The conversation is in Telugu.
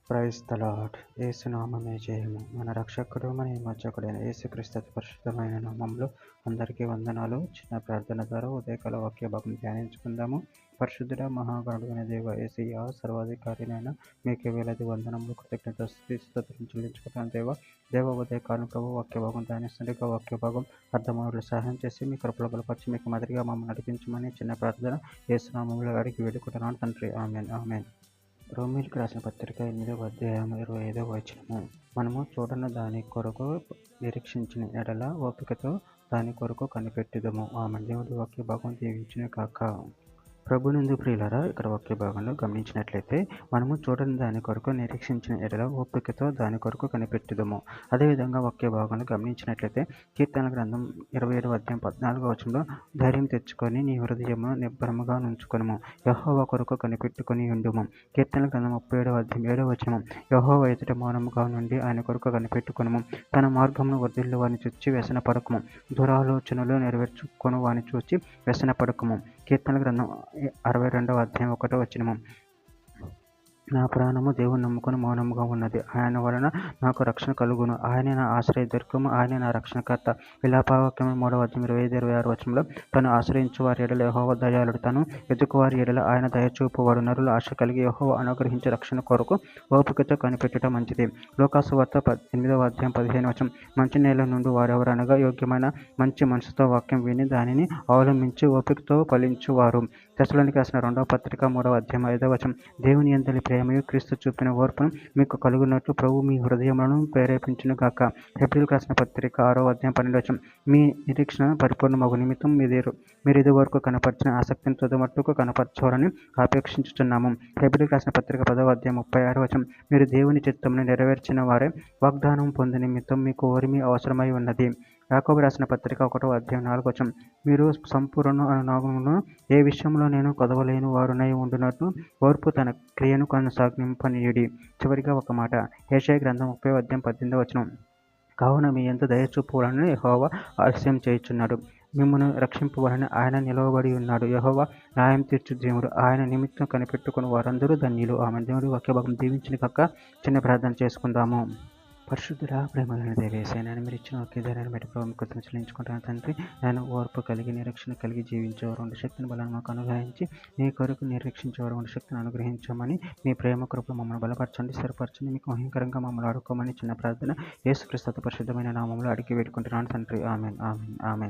Praise the lord. యేసునామమే జయము. మన రక్షకుడు మన విమోచకుడైన యేసుక్రీస్తు పరిశుద్ధమైన నామంలో అందరికీ వందనాలు. చిన్న ప్రార్థన ద్వారా ఉదయకాల వాక్య భాగం ధ్యానించుకుందాము. పరిశుద్ధుడ మహాగణుడైన దేవ యేసయ్య, సర్వాధికారినైన మీకే వేలాది వందనములు, కృతజ్ఞత స్తుతులు చెల్లించుకుంటాను. దేవ ఉదయకాలం ప్రభు వాక్య భాగం ధ్యానిస్తుండగా వాక్య భాగం అర్థమవులు సహాయం చేసి మీ కృపలో బలపరిచి మీకు మాదిరిగా మమ్మల్ని నడిపించమని చిన్న ప్రార్థన యేసునామంలో అడిగి వేడుకుంటున్నాను తండ్రి. Amen amen. రోమీయులకు రాసిన పత్రిక 8వ అధ్యాయం 25వ వచనము. మనము చూడని దాని కొరకు నిరీక్షించిన ఎడల ఓపికతో దాని కొరకు కనిపెట్టుదము. ఆమె దేవుడి వాక్య భాగం దీవించును కాక. ప్రభునందు ప్రియులారా, ఇక్కడ వాక్య భాగంలో గమనించినట్లయితే మనము చూడని దాని కొరకు నిరీక్షించిన ఎడల ఓపికతో దాని కొరకు కనిపెట్టుదము. అదేవిధంగా వాక్య భాగంలో గమనించినట్లయితే కీర్తన గ్రంథం 27వ అధ్యాయం 14వ వచనంలో ధైర్యం తెచ్చుకొని నీ హృదయమును నిబ్బరముగా నుంచుకొనుము, యెహోవా కొరకు కనిపెట్టుకొని ఉండుము. కీర్తన గ్రంథం 37వ అధ్యాయం 7వ వచనం యెహోవా ఎదుట మౌనముగా నుండి ఆయన కొరకు కనిపెట్టుకొనుము. తన మార్గమును వర్ధిల్లు వాని చూచి వ్యసన పడకము, దురాలోచనలు నెరవేర్చుకొని వాని చూచి వ్యసన పడకము. కీర్తన గ్రంథం 62వ అధ్యాయం 1వ వచనము నా ప్రాణము దేవుని నమ్ముకొని మౌనముగా ఉన్నది, ఆయన వలన నాకు రక్షణ కలుగును, ఆయన నా ఆశ్రయదుర్గము, ఆయన నా రక్షణకర్త. విలాపవాక్యము 3వ అధ్యాయం 25-26 వచనంలో తను ఆశ్రయించు వారి ఎడల యెహోవా దయాళుడు, తను వెతుకు వారి ఎడల ఆయన దయచూపువాడు. నరులు ఆశ కలిగి యెహోవా అనుగ్రహించే రక్షణ కొరకు ఓపికతో కనిపెట్టడం మంచిది. లూకాసు వార్త 8వ అధ్యాయం 15వ వచనం మంచి నేల నుండి వారెవరనగా యోగ్యమైన మంచి మనసుతో వాక్యం విని దానిని అవలంబించి ఓపికతో ఫలించువారు. తెస్సలోనికీయులకు రాసిన 2వ పత్రిక 3వ అధ్యాయం 5వ వచనం దేవుని యందలి ప్రేమయు క్రీస్తు చూపిన ఓర్పును మీకు కలుగునట్లు ప్రభు మీ హృదయములను ప్రేరేపించును గాక. హెబ్రీయులకు రాసిన పత్రిక 6వ అధ్యాయం 12వ వచనం మీ నిరీక్షణ పరిపూర్ణమగు నిమిత్తం మీరు ఇదివరకు కనపరిచిన ఆసక్తిని తుదమట్టుకు కనపరచవలని ఆపేక్షించుచున్నాము. హెబ్రీయులకు రాసిన పత్రిక 10వ అధ్యాయం 36వ వచనం మీరు దేవుని చిత్తమును నెరవేర్చిన వారే వాగ్దానం పొంది నిమిత్తం మీకు ఓర్మి అవసరమై ఉన్నది. యాకోబు రాసిన పత్రిక 1వ అధ్యాయం 4వ వచనం మీరు సంపూర్ణ అనునాగమును ఏ విషయంలో నేను కొదవలేని వారునై ఉండునట్లు ఓర్పు తన క్రియను కొనసాగింపనీయుడి. చివరిగా ఒక మాట, యెషయా గ్రంథం 30వ అధ్యాయం 18వ వచనం కావున మీ యందు దయ చూపువాలని యెహోవా ఆలస్యం చేయుచున్నాడు, మిమ్మల్ని రక్షింపవాలని ఆయన నిలవబడి ఉన్నాడు. యెహోవా న్యాయం తీర్చు దేవుడు, ఆయన నిమిత్తం కనిపెట్టుకుని వారందరూ ధన్యులు. ఆమె దేవుడి వాక్య భాగం దీవించిన కాక. చిన్న ప్రార్థన చేసుకుందాము. పరిశుద్ధుడా, ప్రేమలను దేవేసే, నేను మీరు ఇచ్చిన ఒకే ధైర్యాన్ని బట్టి ప్రభు కృతజ్ఞతలు చెల్లించుకుంటాను తండ్రి. నేను ఓర్పు కలిగి నిరీక్షణ కలిగి జీవించేవారు ఉండే శక్తిని బలాన్ని మాకు అనుగ్రహించి నీ కొరకు నిరీక్షించేవారు ఉండే శక్తిని అనుగ్రహించమని మీ ప్రేమ కృపలో మమ్మల్ని బలపరచండి, స్థిరపరచండి. మీకు మహిమకరంగా మమ్మల్ని ఆడుకోమని చిన్న ప్రార్థన యేసుక్రీస్తు పరిశుద్ధమైన నామంలో అడిగి వేడుకుంటున్నాను తండ్రి. Amen amen amen.